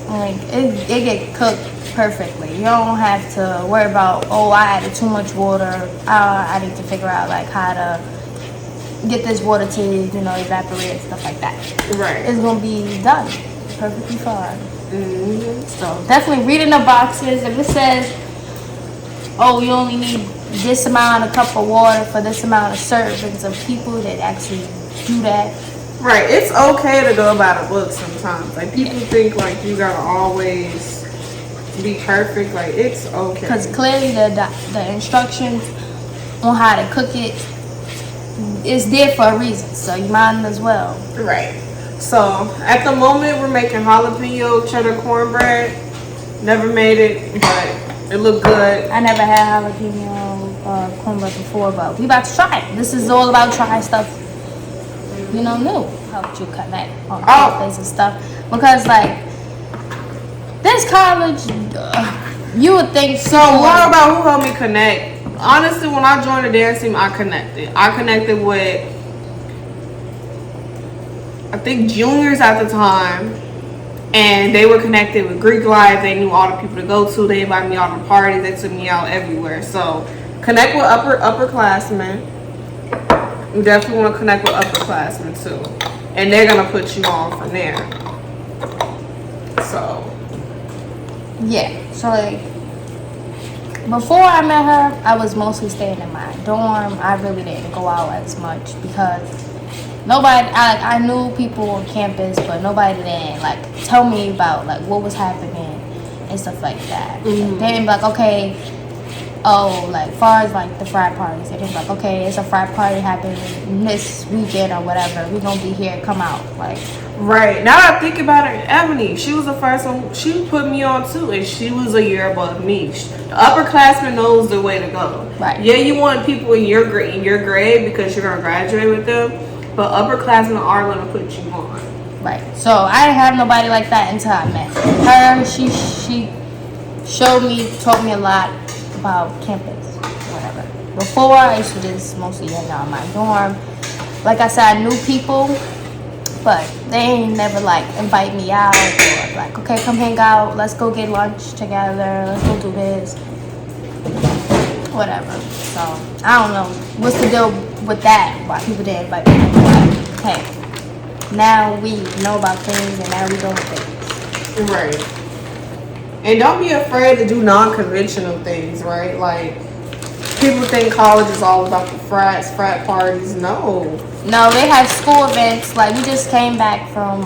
Like it get cooked perfectly. You don't have to worry about, oh, I added too much water. I need to figure out like how to get this water to, evaporate and stuff like that. Right. It's gonna be done perfectly fine. So definitely reading the boxes. If it says, oh, you only need this amount of cup of water for this amount of servings of people that actually do that. Right. It's okay to go by the book sometimes. Like people think like you gotta always be perfect. Like it's okay. Because clearly the instructions on how to cook it is there for a reason. So you might as well. Right. So at the moment we're making jalapeno cheddar cornbread. Never made it, but it looked good. I never had jalapeno cornbread before, but we about to try it. This is all about trying stuff, new. Helped you connect on birthdays and stuff. Because like this college, you would think so. What about who helped me connect? Honestly, when I joined the dance team, I connected with, I think, juniors at the time, and they were connected with Greek Life. They knew all the people to go to. They invited me out to parties. They took me out everywhere. So connect with upperclassmen. You definitely want to connect with upperclassmen too, and they're gonna put you on from there. So yeah. So like before I met her, I was mostly staying in my dorm. I really didn't go out as much because nobody. I knew people on campus, but nobody didn't like tell me about like what was happening and stuff like that. They didn't be like, okay, oh, like far as like the frat parties, they didn't be like, okay, it's a frat party happening this weekend or whatever. We're gonna be here. Come out, like. Right. Now that I think about it, Ebony, she was the first one. She put me on too, and she was a year above me. The upperclassman knows the way to go. Right. Yeah, you want people in your grade because you're gonna graduate with them, but upperclassmen are gonna put you on. Right. So I didn't have nobody like that until I met her. She showed me, taught me a lot about campus, whatever. Before I used to just mostly hang out in my dorm. Like I said, I knew people. But they ain't never like invite me out or like, okay, come hang out, let's go get lunch together, let's go do this, whatever. So I don't know what's the deal with that, why people didn't invite me. But hey, now we know about things and now we doing things. Right. And don't be afraid to do non-conventional things, right? Like people think college is all about the frat parties. No, they have school events. Like we just came back from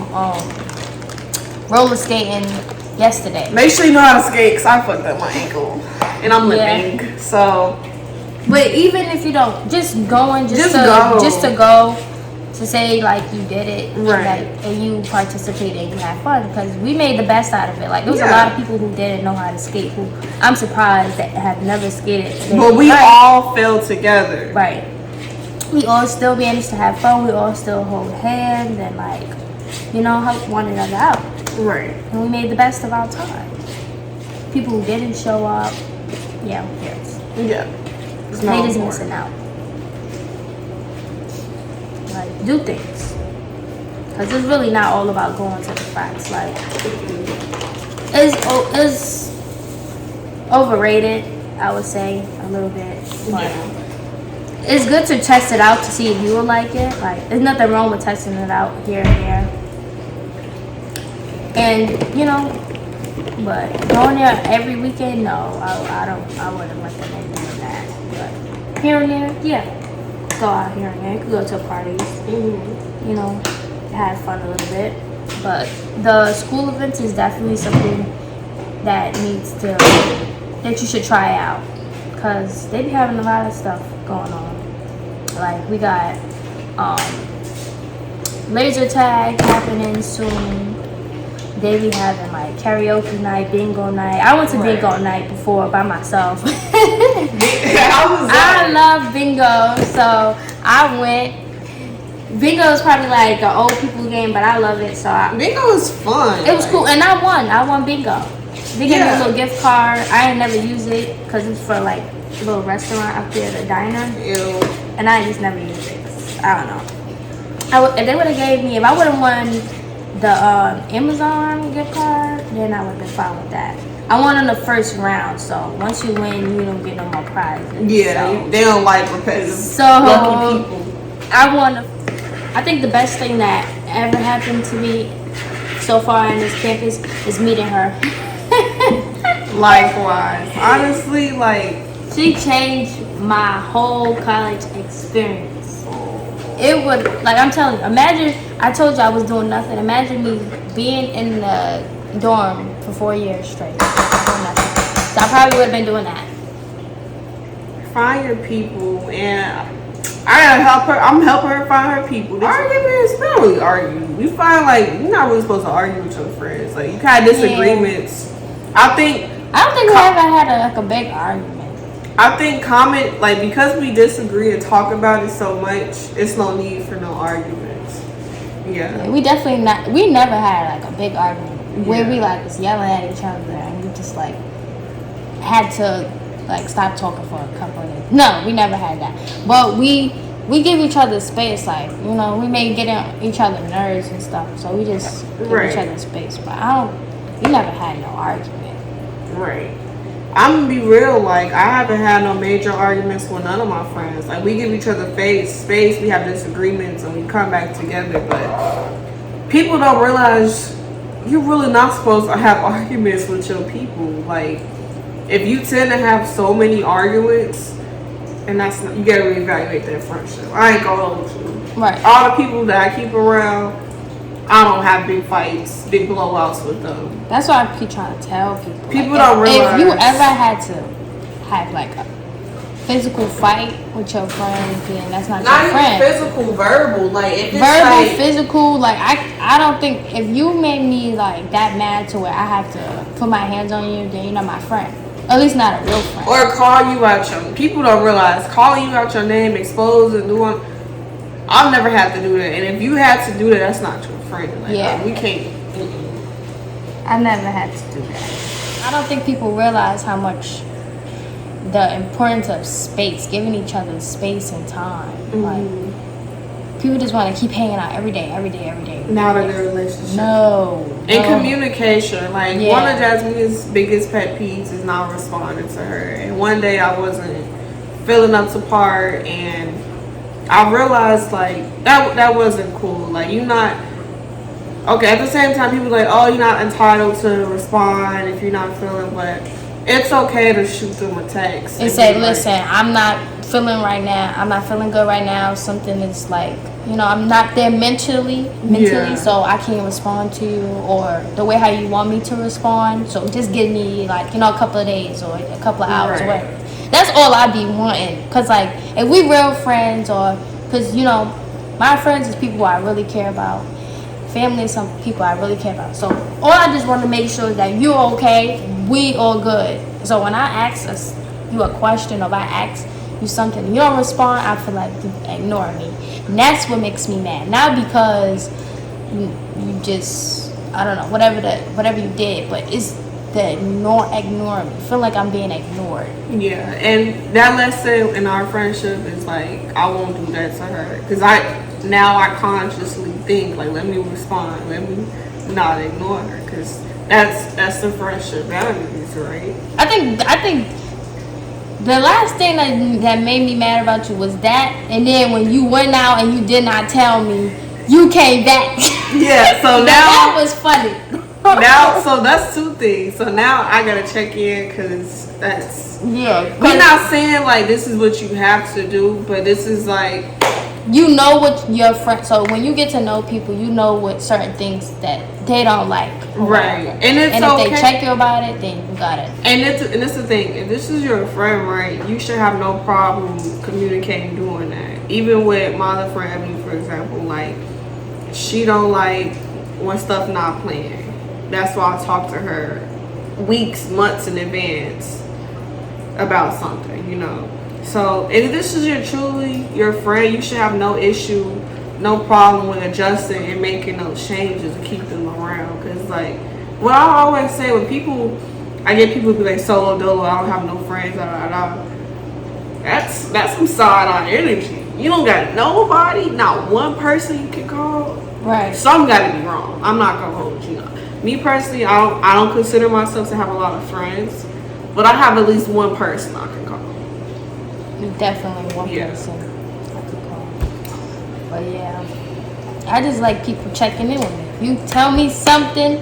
roller skating yesterday. Make sure you know how to skate, because I fucked up my ankle and I'm limping. So, but even if you don't, just going, just to go to say like you did it, right? Like, and you participated and you had fun, because we made the best out of it. Like there was a lot of people who didn't know how to skate, who I'm surprised that have never skated. But we all fell together, right? We all still managed to have fun. We all still hold hands and like, help one another out. Right. And we made the best of our time. People who didn't show up, yeah, who cares? Yeah. They just missing out. Like, do things. because it's really not all about going to the frats. Like, it's overrated, I would say, a little bit. But it's good to test it out to see if you will like it. Like, there's nothing wrong with testing it out here and there. And, you know, but going there every weekend, no, I wouldn't recommend doing that. But here and there, yeah, go out here and there. You could go to parties, you know, have fun a little bit. But the school events is definitely something that you should try out, because they be having a lot of stuff going on. Like, we got laser tag happening soon. They be having like karaoke night, bingo night. I went to bingo night before by myself. I love bingo, so I went. Bingo is probably like an old people game, but I love it. So bingo is fun. It was cool, and I won bingo. They gave me a little gift card. I ain't never use it because it's for like a little restaurant up there, the diner. Ew. And I just never used it. I don't know. If they would have gave me, if I would have won the Amazon gift card, then I would have been fine with that. I won in the first round, so once you win, you don't get no more prizes. Yeah, so. They don't like repetitive. So lucky people. I think the best thing that ever happened to me so far in this campus is meeting her. Likewise, honestly, like, she changed my whole college experience. It would, like, I'm telling you, imagine, I told you I was doing nothing. Imagine me being in the dorm for 4 years straight. Doing nothing. So I probably would have been doing that. Find your people, and I gotta help her. I'm helping her find her people. Arguments, we don't really argue. We find, like, you're not really supposed to argue with your friends. Like, you kind of disagreements. Yeah. I don't think we ever had a big argument. I think because we disagree and talk about it so much, it's no need for no arguments. Yeah. We definitely we never had like a big argument where we like was yelling at each other and we just like had to like stop talking for a couple of days. No, we never had that. But we give each other space, like, you know, we may get on each other's nerves and stuff, so we just give each other space. But we never had no argument. Right. I'm gonna be real, like, I haven't had no major arguments with none of my friends. Like, we give each other space, we have disagreements, and we come back together. But people don't realize you're really not supposed to have arguments with your people. Like, if you tend to have so many arguments, and you gotta reevaluate that friendship. I ain't gonna hold you. Right. All the people that I keep around, I don't have big fights, big blowouts with them. That's why I keep trying to tell people. People like, don't realize. If you ever had to have like a physical fight with your friend, then that's not your friend. Not even physical, verbal. Like, if it's verbal, like, physical. Like, I don't think if you made me like that mad to where I have to put my hands on you, then you're not my friend. At least not a real friend. Or call you out your. People don't realize calling you out your name, expose and doing. I've never had to do that, and if you had to do that, that's not your friend. Like, yeah, we can't. I never had to do that. I don't think people realize how much the importance of space, giving each other space and time. Like, people just want to keep hanging out every day. Not in a relationship. No. And communication. Like, one of Jasmine's biggest pet peeves is not responding to her. And one day I wasn't feeling up to par, and I realized, like, that wasn't cool. Like, you're not. Okay, at the same time, people are like, oh, you're not entitled to respond if you're not feeling, but it's okay to shoot them a text. And say, listen, I'm not feeling right now. I'm not feeling good right now. Something is like, you know, I'm not there mentally, so I can't respond to you or the way how you want me to respond. So just give me, like, you know, a couple of days or a couple of hours, whatever. That's all I be wanting. Because, like, if we real friends or, because, you know, my friends is people I really care about. Family is some people I really care about. So all I just want to make sure is that you're okay, we all good. So when I ask you a question or if I ask you something, you don't respond, I feel like you ignore me. And that's what makes me mad. Not because you just, I don't know, whatever you did, but it's the ignoring me. I feel like I'm being ignored. Yeah, and that lesson in our friendship is like, I won't do that to her. Because I consciously think. Like, let me respond. Let me not ignore her, because that's the friendship boundaries, right? I think the last thing that made me mad about you was that, and then when you went out and you did not tell me, you came back. Yeah, so now that was funny. So that's two things. So now I gotta check in, because that's we're not saying like this is what you have to do, but this is like, you know what your friend. So when you get to know people, you know what certain things that they don't like, right? Whatever. And it's if okay. they check you about it, then you got it. And it's the thing. If this is your friend, right, you should have no problem communicating doing that. Even with my other friend Ebony, for example, like, she don't like when stuff not planned. That's why I talk to her weeks, months in advance about something, you know. So if this is truly your friend, you should have no issue, no problem with adjusting and making those changes to keep them around. Because, like, what I always say, when people, I get people be like, solo dolo, I don't have no friends, that's some side-eye energy. You don't got nobody, not one person you can call. Right. Something got to be wrong. I'm not gonna hold you up. Me personally, I don't consider myself to have a lot of friends, but I have at least one person I can call. Definitely one person I could call. But yeah, I just like people checking in with me. You tell me something,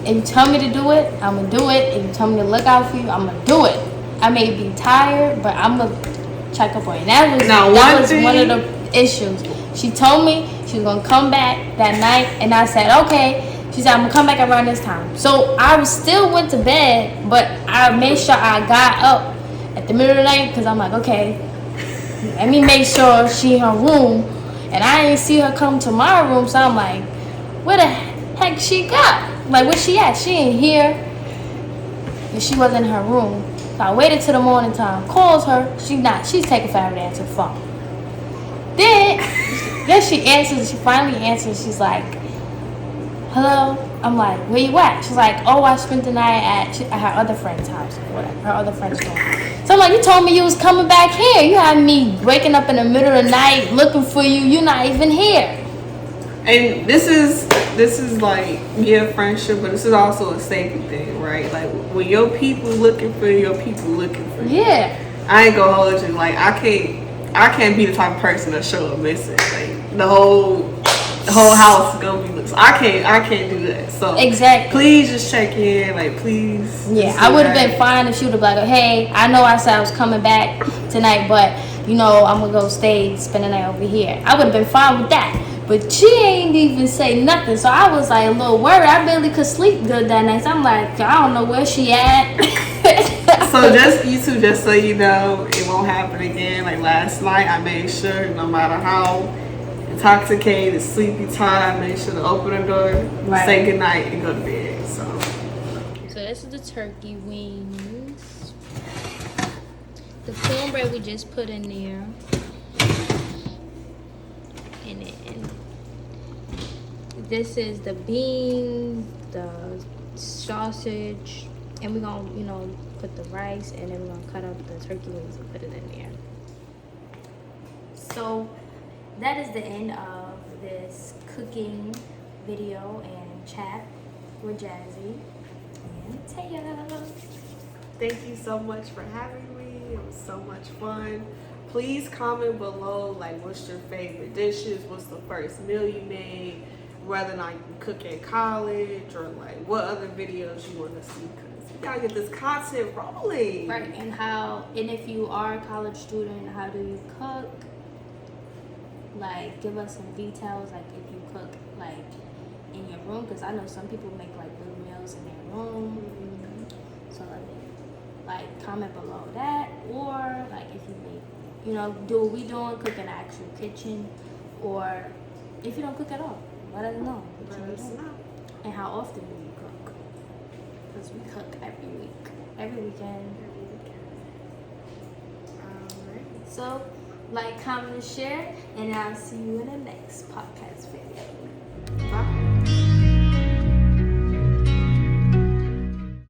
if you tell me to do it, I'm gonna do it. If you tell me to look out for you, I'm gonna do it. I may be tired, but I'm gonna check up on you. That was one of the issues. She told me she was gonna come back that night, and I said, okay. She said, I'm gonna come back around this time. So I still went to bed, but I made sure I got up at the middle of the night, because I'm like, okay, let me make sure she in her room. And I didn't see her come to my room, so I'm like, where the heck she got? Like, where she at? She ain't here. And she wasn't in her room. So I waited till the morning time, calls her. She's taking forever to answer the phone. Then she answers. She finally answers. She's like, hello. I'm like, where you at? She's like, oh, I spent the night at her other friend's house, whatever, her other friend's room. So I'm like, you told me you was coming back here. You had me waking up in the middle of the night looking for you. You're not even here. And this is like, yeah, friendship, but this is also a safety thing, right? Like, when your people looking for you, your people looking for you. Yeah. I ain't gonna hold you. Like, I can't be the type of person to show up missing. Like, the whole house is gonna be loose. I can't do that. So exactly. Please just check in. Like, please. Yeah, I would have been fine if she would have been like, hey, I know I said I was coming back tonight, but you know I'm gonna go spend the night over here. I would have been fine with that. But she ain't even say nothing, so I was like a little worried. I barely could sleep good that night. So I'm like, I don't know where she at. So just so you know, it won't happen again. Like last night, I made sure, no matter how intoxicated, sleepy, tired, I made sure to open the door, say goodnight, and go to bed. So this is the turkey wings. The cornbread we just put in there. And then this is the beans, the sausage, and we're gonna, put the rice, and then we're gonna cut up the turkey wings and put it in there. So that is the end of this cooking video and chat with Jazzy and Taya. Thank you so much for having me. It was so much fun. Please comment below, like, what's your favorite dishes? What's the first meal you made? Whether or not you cook at college, or like what other videos you want to see, because you gotta get this content rolling. Right, and if you are a college student, how do you cook? Like, give us some details, like if you cook like in your room, because I know some people make like little meals in their room. So like comment below that, or like if you make, do what we doing, cook in an actual kitchen, or if you don't cook at all, let us know. And how often do you cook? Because we cook every week, every weekend. Alright. So like, comment, and share, and I'll see you in the next podcast video. Bye.